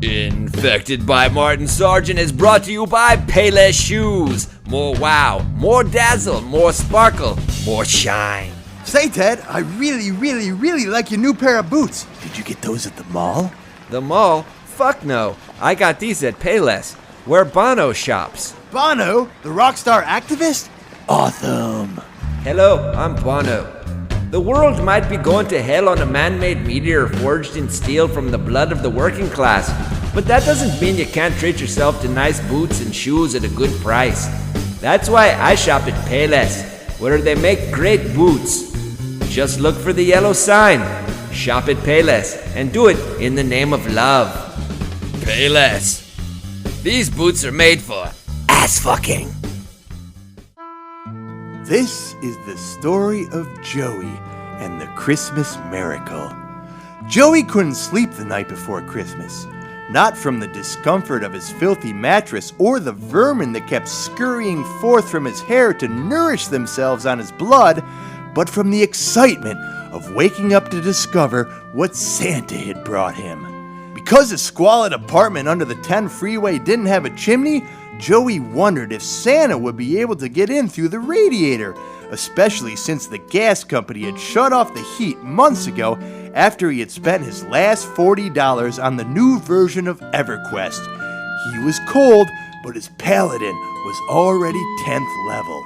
Infected by Martin Sargent is brought to you by Payless Shoes. More wow, more dazzle, more sparkle, more shine. Say, Ted, I really like your new pair of boots. Did you get those at the mall? The mall? Fuck no. I got these at Payless, where Bono shops. Bono? The rock star activist? Awesome. Hello, I'm Bono. The world might be going to hell on a man-made meteor forged in steel from the blood of the working class, but that doesn't mean you can't treat yourself to nice boots and shoes at a good price. That's why I shop at Payless, where they make great boots. Just look for the yellow sign. Shop at Payless, and do it in the name of love. Payless. These boots are made for ass fucking. This is the story of Joey and the Christmas miracle. Joey couldn't sleep the night before Christmas. Not from the discomfort of his filthy mattress or the vermin that kept scurrying forth from his hair to nourish themselves on his blood, but from the excitement of waking up to discover what Santa had brought him. Because his squalid apartment under the 10 freeway didn't have a chimney, Joey wondered if Santa would be able to get in through the radiator, especially since the gas company had shut off the heat months ago after he had spent his last $40 on the new version of EverQuest. He was cold, but his paladin was already 10th level.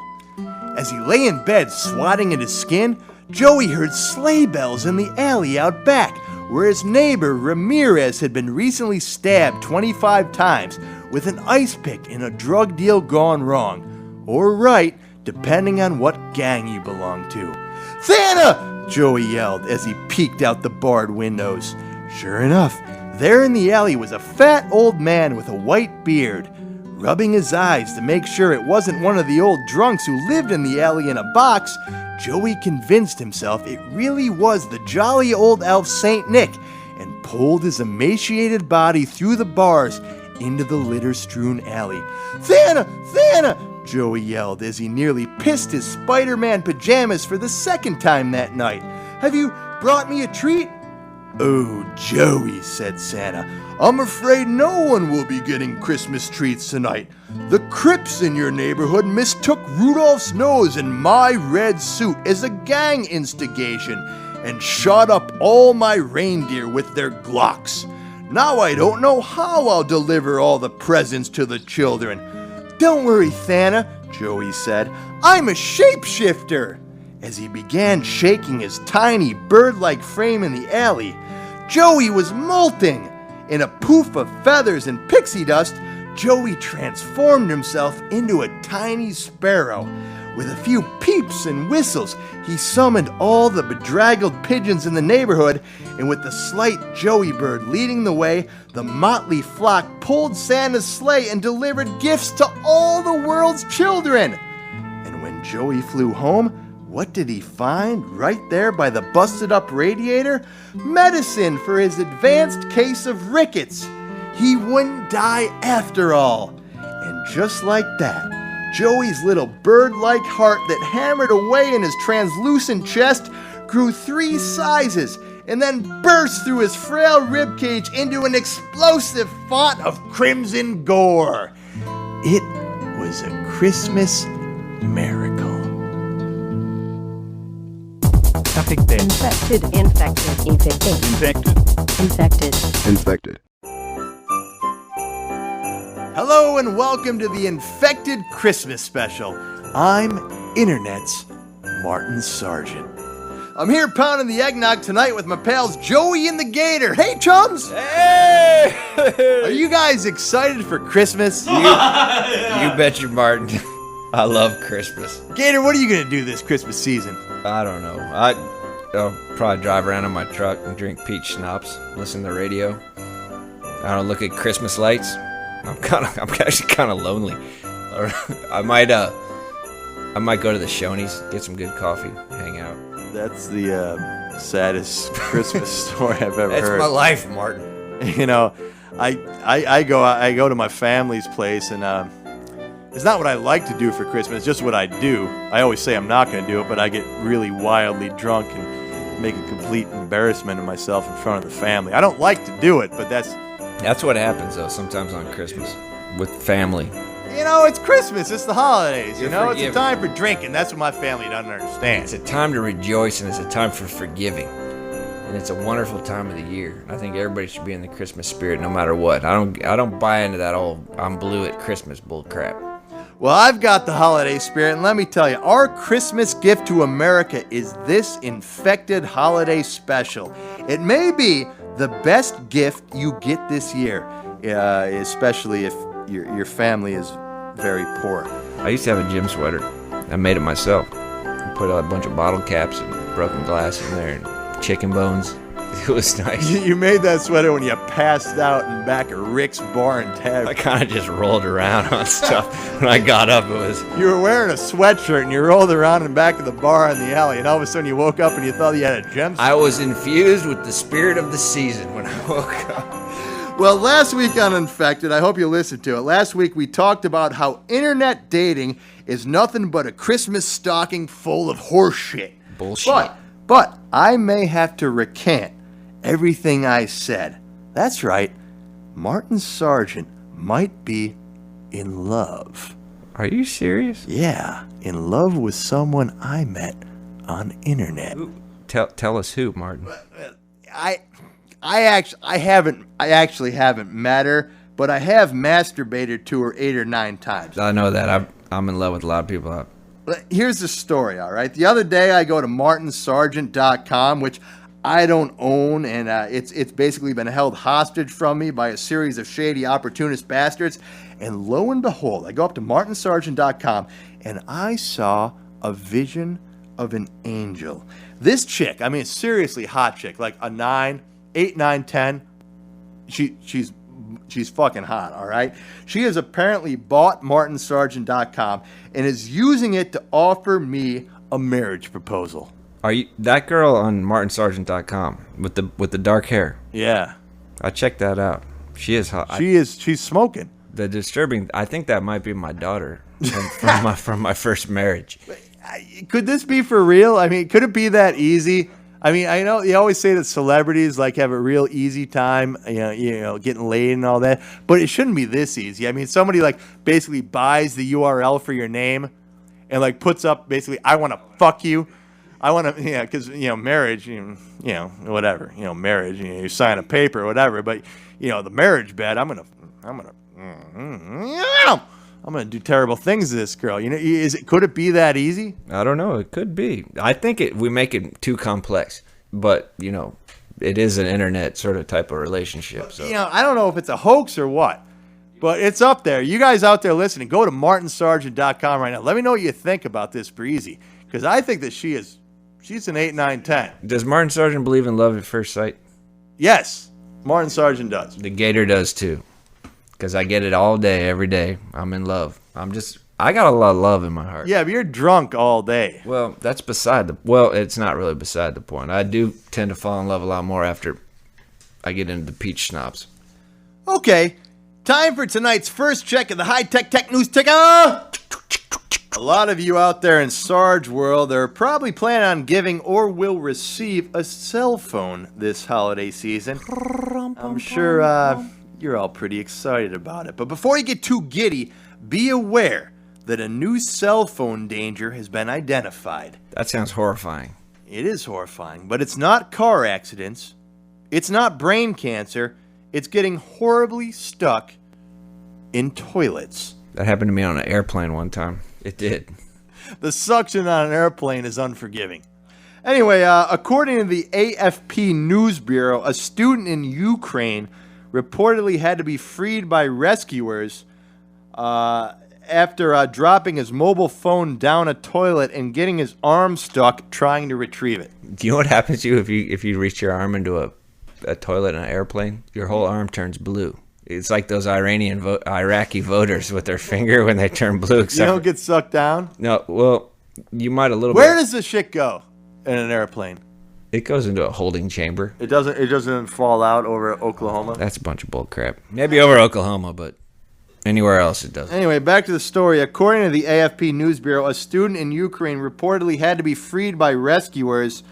As he lay in bed swatting at his skin, Joey heard sleigh bells in the alley out back, where his neighbor Ramirez had been recently stabbed 25 times with an ice pick in a drug deal gone wrong. Or right, depending on what gang you belong to. "Santa!" Joey yelled as he peeked out the barred windows. Sure enough, there in the alley was a fat old man with a white beard. Rubbing his eyes to make sure it wasn't one of the old drunks who lived in the alley in a box, Joey convinced himself it really was the jolly old elf Saint Nick and pulled his emaciated body through the bars into the litter-strewn alley. "Santa! Santa!" Joey yelled as he nearly pissed his Spider-Man pajamas for the second time that night. "Have you brought me a treat?" "Oh, Joey," said Santa, "I'm afraid no one will be getting Christmas treats tonight. The Crips in your neighborhood mistook Rudolph's nose and my red suit as a gang instigation and shot up all my reindeer with their Glocks. Now I don't know how I'll deliver all the presents to the children." "Don't worry, Santa," Joey said. "I'm a shapeshifter." As he began shaking his tiny bird-like frame in the alley, Joey was molting. In a poof of feathers and pixie dust, Joey transformed himself into a tiny sparrow. With a few peeps and whistles, he summoned all the bedraggled pigeons in the neighborhood, and with the slight Joey bird leading the way, the motley flock pulled Santa's sleigh and delivered gifts to all the world's children. And when Joey flew home, what did he find right there by the busted-up radiator? Medicine for his advanced case of rickets. He wouldn't die after all. And just like that, Joey's little bird-like heart that hammered away in his translucent chest grew 3 sizes and then burst through his frail ribcage into an explosive font of crimson gore. It was a Christmas miracle. Infected. Hello and welcome to the Infected Christmas Special. I'm Internet's Martin Sargent. I'm here pounding the eggnog tonight with my pals Joey and the Gator. Hey, chums! Hey! Are you guys excited for Christmas? You bet you, Martin. I love Christmas. Gator, what are you going to do this Christmas season? I don't know. I'll probably drive around in my truck and drink peach schnapps, listen to the radio. I don't look at Christmas lights. I'm actually kind of lonely. Or I might go to the Shoney's, get some good coffee, hang out. That's the saddest Christmas story I've ever heard. That's my life, Martin. You know, I go to my family's place, and it's not what I like to do for Christmas. It's just what I do. I always say I'm not going to do it, but I get really wildly drunk and make a complete embarrassment of myself in front of the family. I don't like to do it, but that's That's what happens, though, sometimes on Christmas with family. You know, it's Christmas. It's the holidays. You're It's a forgiven. time for drinking. That's what my family doesn't understand. It's a time to rejoice, and it's a time for forgiving. And it's a wonderful time of the year. I think everybody should be in the Christmas spirit no matter what. I don't buy into that old I'm blue at Christmas bull crap. Well, I've got the holiday spirit, and let me tell you, our Christmas gift to America is this infected holiday special. It may be the best gift you get this year, especially if your family is very poor. I used to have a gym sweater. I made it myself. I put a bunch of bottle caps and broken glass in there and chicken bones. It was nice. You made that sweater when you passed out in back of Rick's Bar and I Tavern. kind of just rolled around on stuff. When I got up, it was... You were wearing a sweatshirt and you rolled around in back of the bar in the alley, and all of a sudden you woke up and you thought you had a gem. I was infused with the spirit of the season when I woke up. Well, last week on Infected, I hope you listened to it. Last week we talked about how internet dating is nothing but a Christmas stocking full of horse shit. Bullshit. But I may have to recant everything I said. That's right. Martin Sargent might be in love. Are you serious? Yeah, in love with someone I met on internet. Tell us who, Martin. I actually haven't met her, but I have masturbated to her 8 or 9 times. I know that. I'm in love with a lot of people. But here's the story, all right? The other day I go to martinsargent.com, which I don't own, and it's basically been held hostage from me by a series of shady opportunist bastards. And lo and behold, I go up to martinsargent.com, and I saw a vision of an angel. This chick, I mean, seriously hot chick, like a 9, 8, 9, 10. She's fucking hot, all right? She has apparently bought martinsargent.com and is using it to offer me a marriage proposal. Are you that girl on martinsargent.com with the dark hair? Yeah. I checked that out. She is hot. She's smoking. The disturbing. I think that might be my daughter from my first marriage. Could this be for real? I mean, could it be that easy? I mean, I know you always say that celebrities like have a real easy time, you know, getting laid and all that, but it shouldn't be this easy. I mean, somebody like basically buys the URL for your name and like puts up basically, I want to fuck you. I want to, yeah, because, you know, marriage, you know, whatever, you know, marriage, you sign a paper or whatever, but, you know, the marriage bed, I'm going to do terrible things to this girl. You know, could it be that easy? I don't know. It could be. I think we make it too complex, but, you know, it is an internet sort of type of relationship. So, you know, I don't know if it's a hoax or what, but it's up there. You guys out there listening, go to martinsargent.com right now. Let me know what you think about this breezy, because I think that she's an 8, 9, 10. Does Martin Sargent believe in love at first sight? Yes, Martin Sargent does. The Gator does too. Because I get it all day, every day. I'm in love. I got a lot of love in my heart. Yeah, but you're drunk all day. Well, that's it's not really beside the point. I do tend to fall in love a lot more after I get into the peach schnapps. Okay, time for tonight's first check of the high-tech tech news ticker. A lot of you out there in Sarge world are probably planning on giving or will receive a cell phone this holiday season. I'm sure you're all pretty excited about it. But before you get too giddy, be aware that a new cell phone danger has been identified. That sounds horrifying. It is horrifying, but it's not car accidents. It's not brain cancer. It's getting horribly stuck in toilets. That happened to me on an airplane one time. It did. The suction on an airplane is unforgiving. Anyway, according to the AFP News Bureau, a student in Ukraine reportedly had to be freed by rescuers after dropping his mobile phone down a toilet and getting his arm stuck trying to retrieve it. Do you know what happens to you if you reach your arm into a toilet in an airplane? Your whole arm turns blue. It's like those Iraqi voters with their finger when they turn blue. You don't get sucked down? No, well, you might a little bit. Where does the shit go in an airplane? It goes into a holding chamber. It doesn't fall out over Oklahoma? That's a bunch of bull crap. Maybe over Oklahoma, but anywhere else it doesn't. Anyway, back to the story. According to the AFP News Bureau, a student in Ukraine reportedly had to be freed by rescuers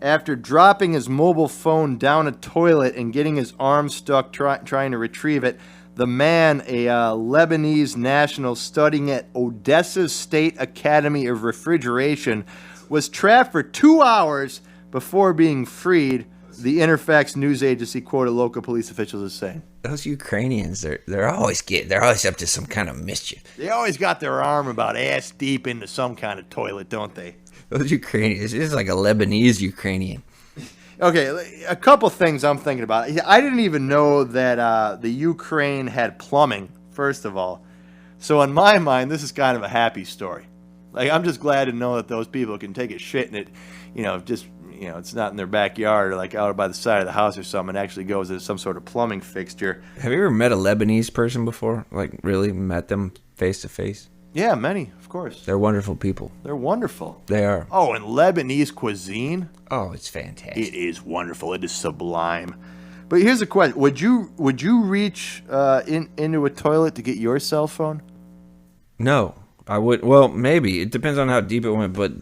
after dropping his mobile phone down a toilet and getting his arm stuck trying to retrieve it. The man, a Lebanese national studying at Odessa's State Academy of Refrigeration, was trapped for 2 hours before being freed, the Interfax news agency quoted local police officials as saying. Those Ukrainians, they're always up to some kind of mischief. They always got their arm about ass deep into some kind of toilet, don't they? Those Ukrainians, it's like a Lebanese Ukrainian. Okay, a couple things I'm thinking about. I didn't even know that the Ukraine had plumbing, first of all. So in my mind, this is kind of a happy story. Like, I'm just glad to know that those people can take a shit and it, it's not in their backyard or like out by the side of the house or something. It actually goes into some sort of plumbing fixture. Have you ever met a Lebanese person before? Like, really met them face to face? Yeah, many, of course. They're wonderful people. They're wonderful. They are. Oh, and Lebanese cuisine? Oh, it's fantastic. It is wonderful. It is sublime. But here's a question: Would you reach into a toilet to get your cell phone? No, I would. Well, maybe it depends on how deep it went. But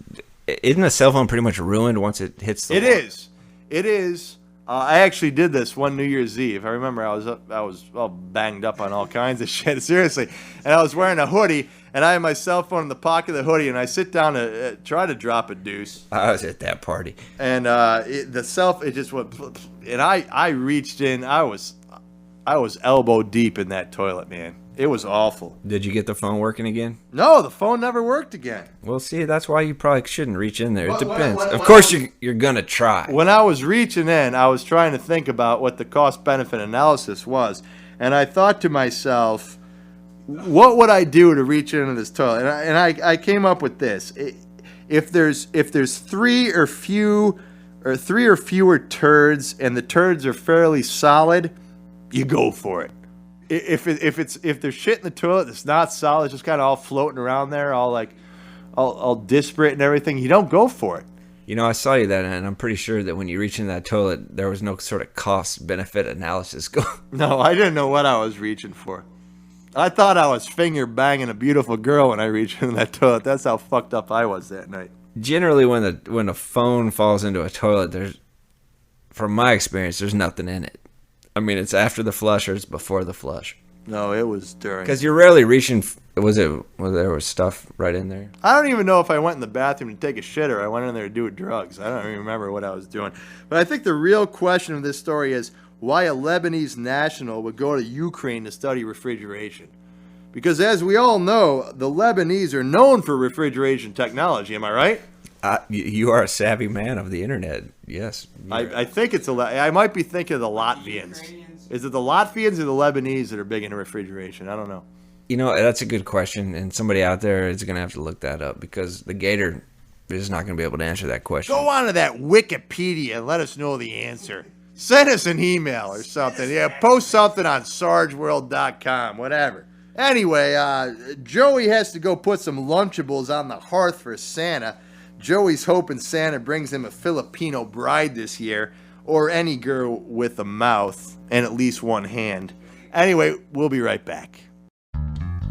isn't a cell phone pretty much ruined once it hits the? It is. I actually did this one New Year's Eve. I remember I was all banged up on all kinds of shit. Seriously, and I was wearing a hoodie, and I had my cell phone in the pocket of the hoodie, and I sit down to try to drop a deuce. I was at that party, and it just went, and I reached in. I was elbow deep in that toilet, man. It was awful. Did you get the phone working again? No, the phone never worked again. Well, see, that's why you probably shouldn't reach in there. It depends. Of course, you're going to try. When I was reaching in, I was trying to think about what the cost-benefit analysis was. And I thought to myself, what would I do to reach into this toilet? And I came up with this. If there's three or fewer turds and the turds are fairly solid, you go for it. If there's shit in the toilet that's not solid, it's just kind of all floating around there, all disparate and everything, you don't go for it. You know, I saw you that, and I'm pretty sure that when you reach in that toilet, there was no sort of cost-benefit analysis going. No, I didn't know what I was reaching for. I thought I was finger banging a beautiful girl when I reached in that toilet. That's how fucked up I was that night. Generally, when a phone falls into a toilet, from my experience, there's nothing in it. I mean, it's after the flush or it's before the flush. No, it was during. Because you're rarely reaching. Was there was stuff right in there? I don't even know if I went in the bathroom to take a shit or I went in there to do drugs. I don't even remember what I was doing. But I think the real question of this story is why a Lebanese national would go to Ukraine to study refrigeration. Because as we all know, the Lebanese are known for refrigeration technology. Am I right? You are a savvy man of the internet. Yes. I think it's I might be thinking of the Latvians. Is it the Latvians or the Lebanese that are big into refrigeration? I don't know. You know, that's a good question, and somebody out there is going to have to look that up because the Gator is not going to be able to answer that question. Go on to that Wikipedia and let us know the answer. Send us an email or something. Yeah, post something on sargeworld.com, whatever. Anyway, Joey has to go put some Lunchables on the hearth for Santa. Joey's hoping Santa brings him a Filipino bride this year, or any girl with a mouth and at least one hand. Anyway, we'll be right back.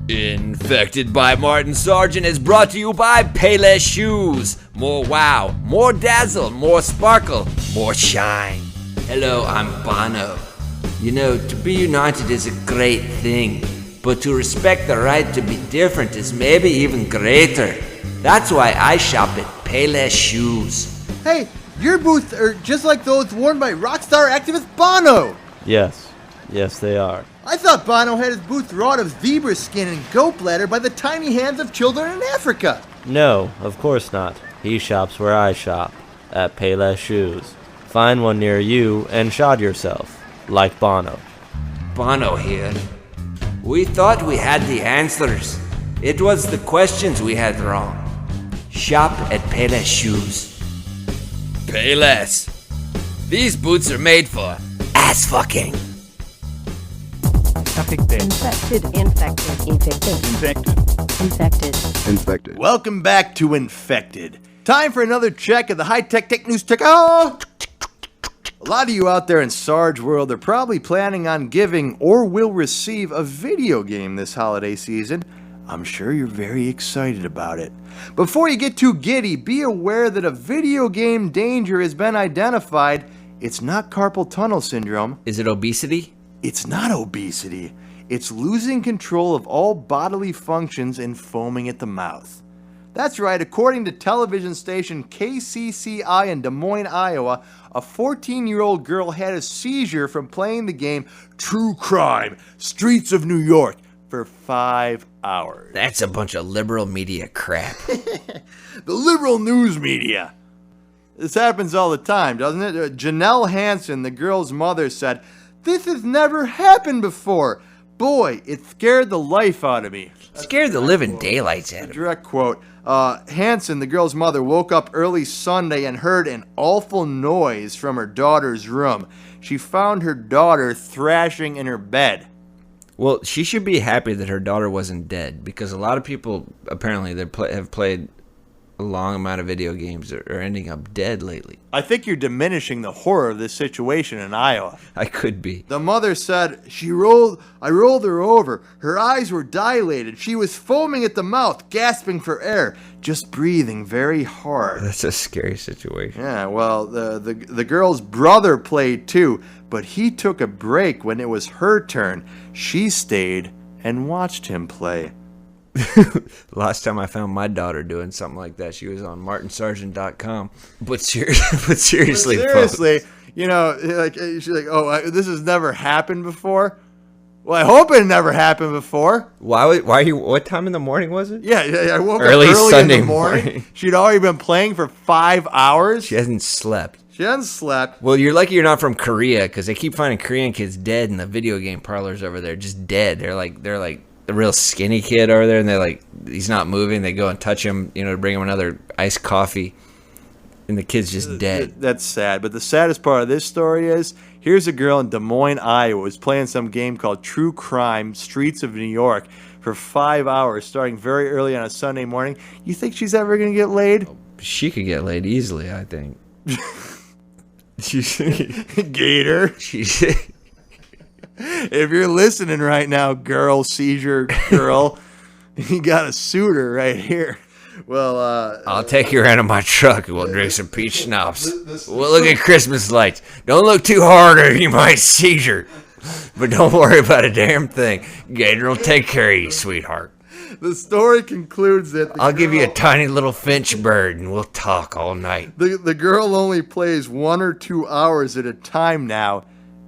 Infected by Martin Sargent is brought to you by Payless Shoes. More wow, more dazzle, more sparkle, more shine. Hello, I'm Bono. You know, to be united is a great thing, but to respect the right to be different is maybe even greater. That's why I shop at Payless Shoes. Hey, your boots are just like those worn by rock star activist Bono. Yes, they are. I thought Bono had his boots wrought of zebra skin and goat bladder by the tiny hands of children in Africa. No, of course not. He shops where I shop, at Payless Shoes. Find one near you and shod yourself, like Bono. Bono here. We thought we had the answers. It was the questions we had wrong. Shop at Payless Shoes. Payless. These boots are made for ass fucking. Infected. Welcome back to Infected. Time for another check of the high-tech tech news check. Oh! A lot of you out there in Sarge World are probably planning on giving or will receive a video game this holiday season. I'm sure you're very excited about it. Before you get too giddy, be aware that a video game danger has been identified. It's not carpal tunnel syndrome. Is it obesity? It's not obesity. It's losing control of all bodily functions and foaming at the mouth. That's right, according to television station KCCI in Des Moines, Iowa, a 14-year-old girl had a seizure from playing the game True Crime, Streets of New York for 5 hours. That's a bunch of liberal media crap. The liberal news media. This happens all the time, doesn't it? Janelle Hansen, the girl's mother, said, "This has never happened before. Boy, it scared the life out of me." Scared the living daylights out of me. Direct quote. Hansen, the girl's mother, woke up early Sunday and heard an awful noise from her daughter's room. She found her daughter thrashing in her bed. Well, she should be happy that her daughter wasn't dead, because a lot of people apparently have played a long amount of video games are ending up dead lately. I think you're diminishing the horror of this situation in Iowa. I could be. The mother said, I rolled her over. Her eyes were dilated. She was foaming at the mouth, gasping for air, just breathing very hard. That's a scary situation. Yeah, well, the girl's brother played too, but he took a break when it was her turn. She stayed and watched him play. Last time I found my daughter doing something like that, she was on martinsargent.com. But seriously, folks, you know, like she's like, this has never happened before. Well, I hope it never happened before. What time in the morning was it? Yeah, I woke early up early Sunday in the morning. She'd already been playing for 5 hours. She hasn't slept. Well, you're lucky you're not from Korea, because they keep finding Korean kids dead in the video game parlors over there, just dead. They're like the real skinny kid over there, and they're like, he's not moving. They go and touch him, to bring him another iced coffee, and the kid's just dead. That's sad. But the saddest part of this story is, here's a girl in Des Moines, Iowa, who's playing some game called True Crime, Streets of New York, for 5 hours, starting very early on a Sunday morning. You think she's ever going to get laid? She could get laid easily, I think. Gator. If you're listening right now, seizure girl, you got a suitor right here. Well, I'll take you around in my truck and we'll drink some peach schnapps. We'll look at Christmas lights. Don't look too hard or you might seizure. But don't worry about a damn thing. Gator will take care of you, sweetheart. The story concludes that I'll give you a tiny little finch bird and we'll talk all night. The girl only plays 1 or 2 hours at a time now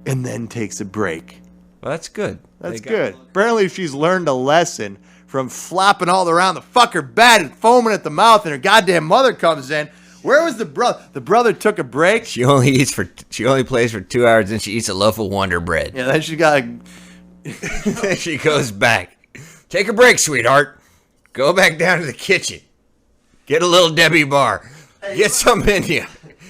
and then takes a break. Well, that's good. That's good. Apparently she's learned a lesson from flopping all around the fucker bed and foaming at the mouth, and her goddamn mother comes in. Where was the brother? The brother took a break. She only plays for 2 hours, and she eats a loaf of Wonder Bread. Yeah, then she got then she goes back. Take a break, sweetheart. Go back down to the kitchen. Get a little Debbie bar. Get some in you.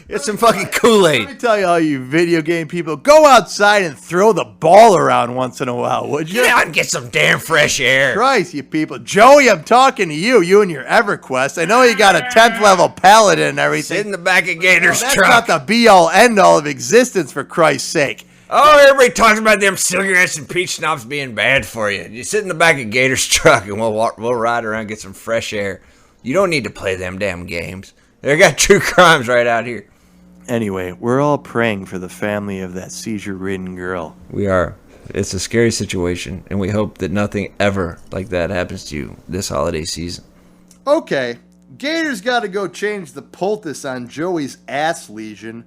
Get some fucking Kool-Aid. Let me tell you, all you video game people, go outside and throw the ball around once in a while, would you? Get out and get some damn fresh air. Christ, you people. Joey, I'm talking to you and your EverQuest. I know you got a 10th level paladin and everything. Sit in the back of Gator's That's truck. That's not the be-all, end-all of existence, for Christ's sake. Oh, everybody talks about them cigarettes and peach schnapps being bad for you. You sit in the back of Gator's truck and we'll ride around and get some fresh air. You don't need to play them damn games. They got true crimes right out here. Anyway, we're all praying for the family of that seizure-ridden girl. We are. It's a scary situation, and we hope that nothing ever like that happens to you this holiday season. Okay, Gator's got to go change the poultice on Joey's ass lesion.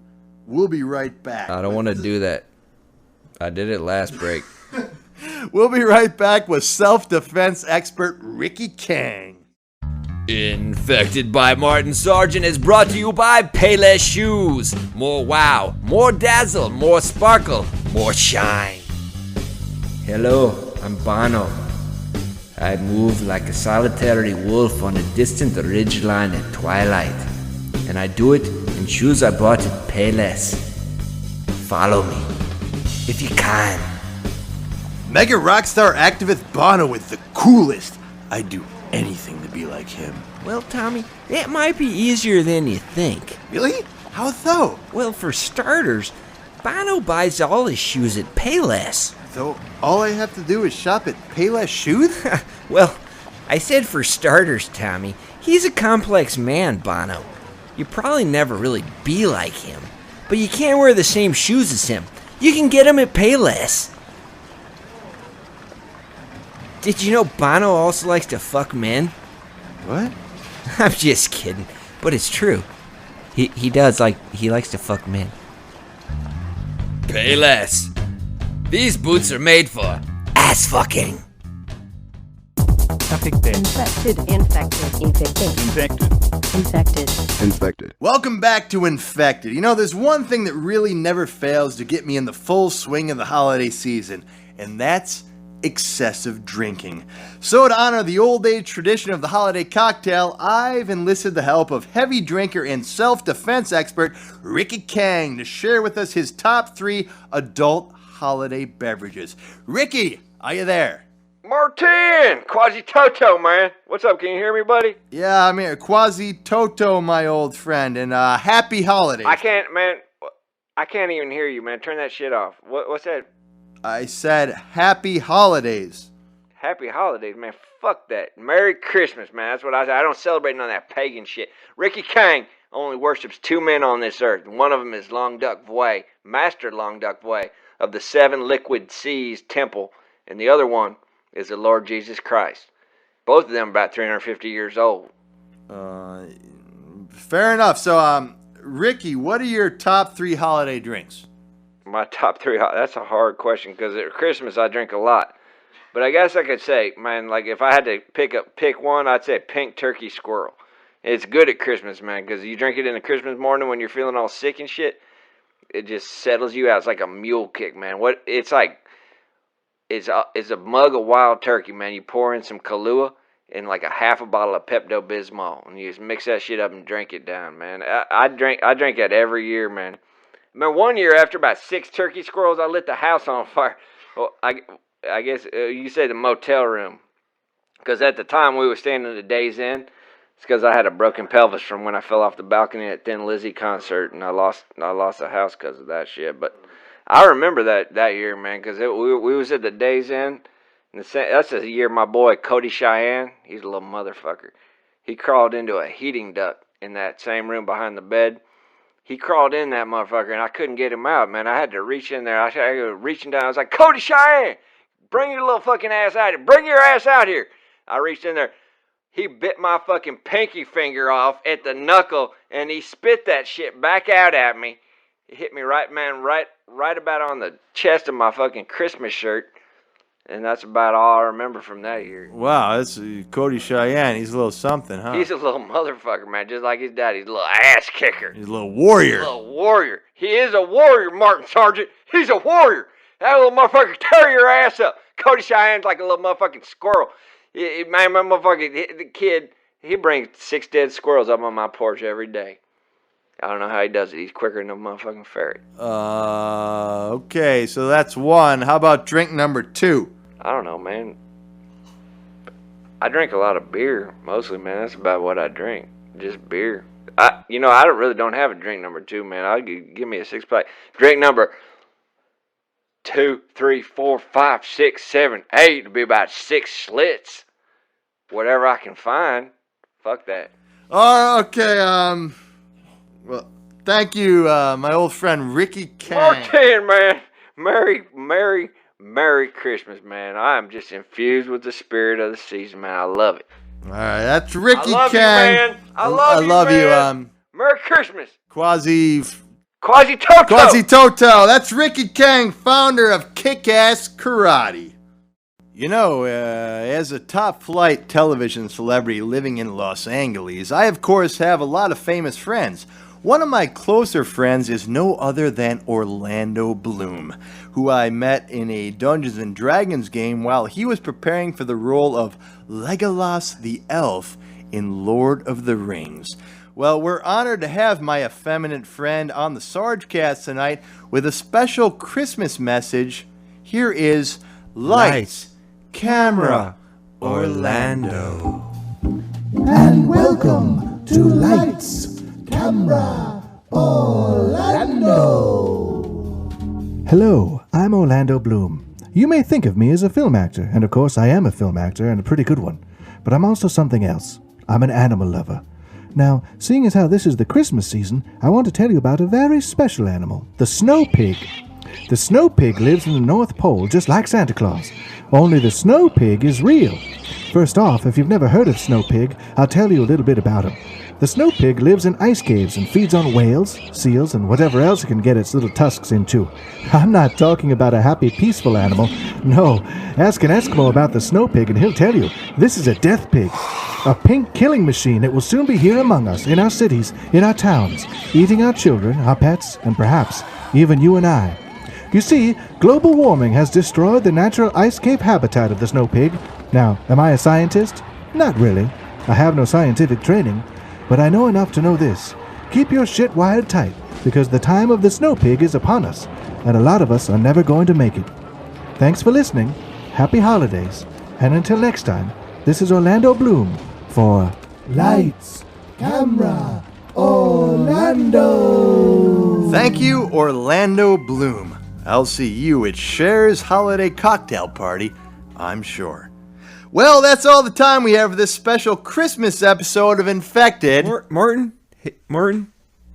We'll be right back. I don't want to do that. I did it last break. We'll be right back with self-defense expert Ricky Kang. Infected by Martin Sargent is brought to you by Payless Shoes. More wow, more dazzle, more sparkle, more shine. Hello, I'm Bono. I move like a solitary wolf on a distant ridgeline at twilight. And I do it in shoes I bought at Payless. Follow me, if you can. Mega rockstar activist Bono is the coolest. I do anything to be like him. Well, Tommy, that might be easier than you think. Really? How so? Well, for starters, Bono buys all his shoes at Payless. So all I have to do is shop at Payless Shoes? Well, I said for starters, Tommy, he's a complex man, Bono. You probably never really be like him, but you can't wear the same shoes as him. You can get them at Payless. Did you know Bono also likes to fuck men? What? I'm just kidding, but it's true. He does he likes to fuck men. Payless. These boots are made for ass fucking. Infected. Welcome back to Infected. You know, there's one thing that really never fails to get me in the full swing of the holiday season, and that's excessive drinking. So to honor the old age tradition of the holiday cocktail, I've enlisted the help of heavy drinker and self-defense expert Ricky Kang to share with us his top 3 adult holiday beverages. Ricky, are you there? Martin! Quasi-Toto, man. What's up? Can you hear me, buddy? Yeah, I'm here. Quasi-Toto, my old friend, and happy holidays. I can't even hear you, man. Turn that shit off. What's that? I said happy holidays. Happy holidays, man. Fuck that. Merry Christmas, man. That's what I said. I don't celebrate none of that pagan shit. Ricky Kang only worships 2 men on this earth. One of them is Long Duck Vway, Master Long Duck Vway of the 7 Liquid Seas Temple, and the other one is the Lord Jesus Christ. Both of them about 350 years old. Fair enough. So, Ricky, what are your top 3 holiday drinks? My top 3, that's a hard question because at Christmas I drink a lot. But I guess I could say, man, like if I had to pick one, I'd say pink turkey squirrel. It's good at Christmas, man, because you drink it in the Christmas morning when you're feeling all sick and shit. It just settles you out. It's like a mule kick, man. It's a mug of wild turkey, man. You pour in some Kahlua and like a half a bottle of Pepto-Bismol, and you just mix that shit up and drink it down, man. I drink that every year, man. I remember one year after about 6 turkey squirrels, I lit the house on fire. Well, I guess you say the motel room, because at the time we were staying in the Days Inn. It's because I had a broken pelvis from when I fell off the balcony at Thin Lizzy concert, and I lost the house because of that shit. But I remember that year, man, because we was at the Days Inn. And that's the year my boy Cody Cheyenne, he's a little motherfucker. He crawled into a heating duct in that same room behind the bed. He crawled in that motherfucker, and I couldn't get him out, man. I had to reach in there. I was reaching down. I was like, Cody Cheyenne, bring your little fucking ass out here. Bring your ass out here. I reached in there. He bit my fucking pinky finger off at the knuckle, and he spit that shit back out at me. It hit me right about on the chest of my fucking Christmas shirt. And that's about all I remember from that year. Wow, that's Cody Cheyenne. He's a little something, huh? He's a little motherfucker, man, just like his daddy. He's a little ass kicker. He's a little warrior. He's a little warrior. He is a warrior, Martin Sargent. He's a warrior. That little motherfucker, tear your ass up. Cody Cheyenne's like a little motherfucking squirrel. Man, my motherfucking the kid, he brings 6 dead squirrels up on my porch every day. I don't know how he does it. He's quicker than a motherfucking ferret. Okay, so that's 1. How about drink number 2? I don't know, man. I drink a lot of beer, mostly, man. That's about what I drink. Just beer. I don't have a drink number 2, man. Give me a 6-pack. Drink number 2, 3, 4, 5, 6, 7, 8. It'll be about 6 Schlitz. Whatever I can find. Fuck that. Oh, okay, well, thank you, my old friend Ricky Kang. Martin, man. Merry Christmas, man. I am just infused with the spirit of the season, man. I love it. All right, that's Ricky Kang. I love you, man. I love you, man. Merry Christmas. Quasi-Toto. That's Ricky Kang, founder of Kick-Ass Karate. You know, as a top-flight television celebrity living in Los Angeles, I, of course, have a lot of famous friends. One of my closer friends is no other than Orlando Bloom, who I met in a Dungeons & Dragons game while he was preparing for the role of Legolas the Elf in Lord of the Rings. Well, we're honored to have my effeminate friend on the Sargcast tonight with a special Christmas message. Here is Lights, Camera, Orlando. And welcome to Lights, Camera, Orlando. Hello, I'm Orlando Bloom. You may think of me as a film actor, and of course I am a film actor and a pretty good one. but I'm also something else. I'm an animal lover. Now, seeing as how this is the Christmas season, I want to tell you about a very special animal, the snow pig. The snow pig lives in the North Pole just like Santa Claus, only the snow pig is real. First off, if you've never heard of snow pig, I'll tell you a little bit about him. The snow pig lives in ice caves and feeds on whales, seals, and whatever else it can get its little tusks into. I'm not talking about a happy, peaceful animal. No, ask an Eskimo about the snow pig and he'll tell you, this is a death pig. A pink killing machine that will soon be here among us, in our cities, in our towns, eating our children, our pets, and perhaps even you and I. You see, global warming has destroyed the natural ice cave habitat of the snow pig. Now, am I a scientist? Not really. I have no scientific training. But I know enough to know this. Keep your shit wired tight, because the time of the snow pig is upon us, and a lot of us are never going to make it. Thanks for listening. Happy holidays. And until next time, this is Orlando Bloom for Lights, Camera, Orlando. Thank you, Orlando Bloom. I'll see you at Cher's holiday cocktail party, I'm sure. Well, that's all the time we have for this special Christmas episode of Infected. Martin? Hey, Martin?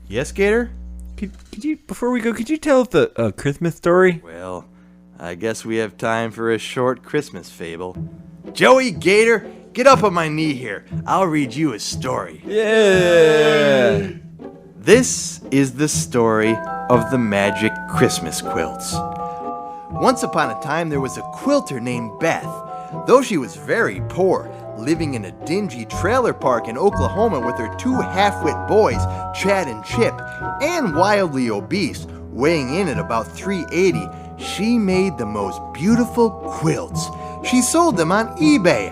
Yes, Gator? Could you, before we go, could you tell us the Christmas story? Well, I guess we have time for a short Christmas fable. Joey, Gator, get up on my knee here. I'll read you a story. Yeah! This is the story of the magic Christmas quilts. Once upon a time, there was a quilter named Beth. Though she was very poor, living in a dingy trailer park in Oklahoma with her two half-wit boys, Chad and Chip, and wildly obese, weighing in at about 380, she made the most beautiful quilts. She sold them on eBay.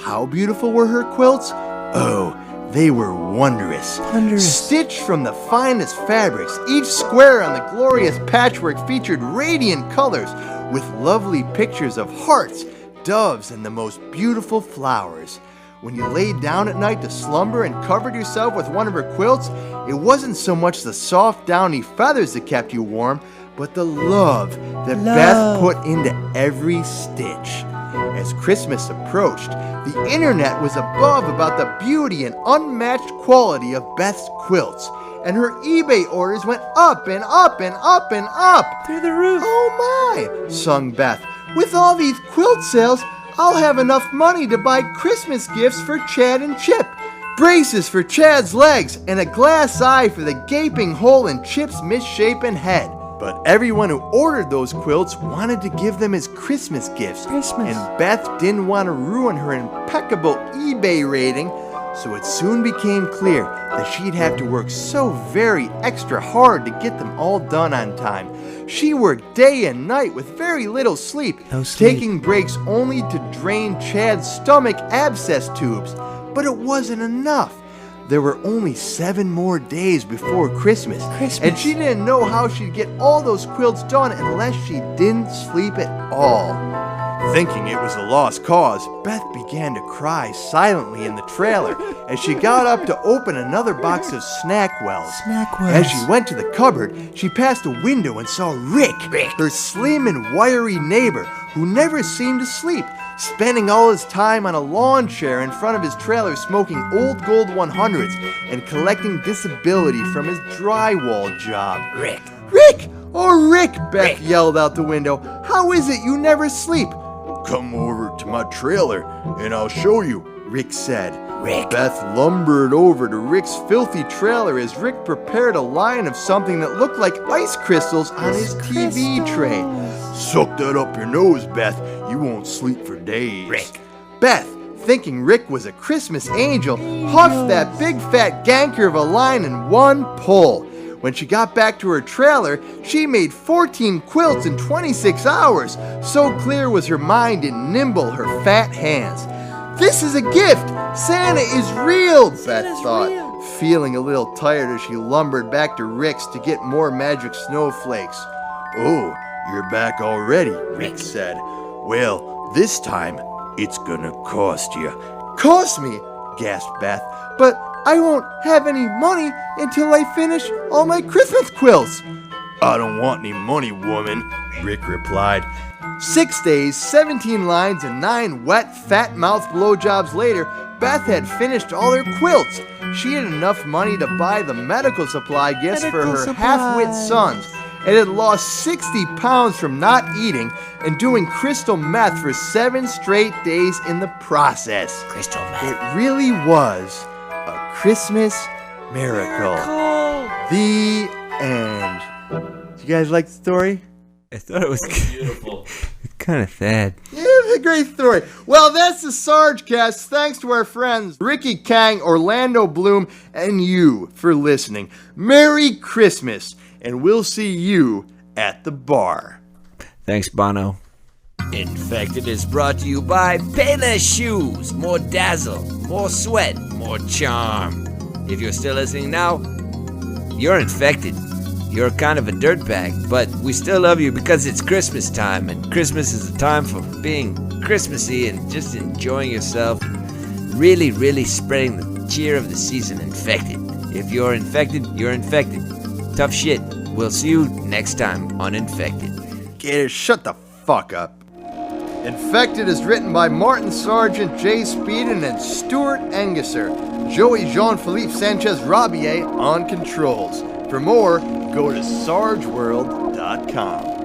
How beautiful were her quilts? Oh, they were wondrous. Stitched from the finest fabrics, each square on the glorious patchwork featured radiant colors with lovely pictures of hearts, doves, and the most beautiful flowers. When you laid down at night to slumber and covered yourself with one of her quilts, it wasn't so much the soft downy feathers that kept you warm, but the love that Beth put into every stitch. As Christmas approached, the internet was above about the beauty and unmatched quality of Beth's quilts, and her eBay orders went up and up and up and up. Through the roof. Oh my, sung Beth. With all these quilt sales, I'll have enough money to buy Christmas gifts for Chad and Chip. Braces for Chad's legs and a glass eye for the gaping hole in Chip's misshapen head. But everyone who ordered those quilts wanted to give them as Christmas gifts. And Beth didn't want to ruin her impeccable eBay rating, so it soon became clear that she'd have to work so very extra hard to get them all done on time. She worked day and night with very little sleep, taking breaks only to drain Chad's stomach abscess tubes. But it wasn't enough. There were only 7 more days before Christmas, and she didn't know how she'd get all those quilts done unless she didn't sleep at all. Thinking it was a lost cause, Beth began to cry silently in the trailer as she got up to open another box of Snackwells. As she went to the cupboard, she passed a window and saw Rick, her slim and wiry neighbor who never seemed to sleep, spending all his time on a lawn chair in front of his trailer smoking old gold 100s and collecting disability from his drywall job. Rick! Oh, Rick! Beth yelled out the window. How is it you never sleep? Come over to my trailer and I'll show you, Rick said. Beth lumbered over to Rick's filthy trailer as Rick prepared a line of something that looked like ice crystals on his TV tray. Suck that up your nose, Beth. You won't sleep for days. Beth, thinking Rick was a Christmas angel, huffed that big fat ganker of a line in one pull. When she got back to her trailer, she made 14 quilts in 26 hours. So clear was her mind and nimble her fat hands. This is a gift! Santa is real, Beth thought, feeling a little tired as she lumbered back to Rick's to get more magic snowflakes. Oh, you're back already, Rick said. Well, this time, it's gonna cost you. Cost me? Gasped Beth. But I won't have any money until I finish all my Christmas quilts. I don't want any money, woman, Rick replied. 6 days, 17 lines, and 9 wet, fat-mouthed blowjobs later, Beth had finished all her quilts. She had enough money to buy the medical supply gifts for her half-wit sons, and had lost 60 pounds from not eating and doing crystal meth for 7 straight days in the process. Crystal meth. It really was a Christmas miracle. The end. Did you guys like the story? I thought it was Beautiful. kind of sad. Yeah, it's a great story. Well, that's the Sargecast. Thanks to our friends Ricky Kang, Orlando Bloom, and you for listening. Merry Christmas, and we'll see you at the bar. Thanks, Bono. Infected is brought to you by Payless Shoes. More dazzle, more sweat, more charm. If you're still listening now, you're infected. You're kind of a dirtbag, but we still love you because it's Christmas time, and Christmas is a time for being Christmassy and just enjoying yourself. Really, really spreading the cheer of the season. Infected. If you're infected, you're infected. Tough shit. We'll see you next time on Infected. Gator, shut the fuck up. Infected is written by Martin Sargent, Jay Speeden, and Stuart Engesser. Joey Jean-Philippe Sanchez-Rabier on controls. For more, go to sargeworld.com.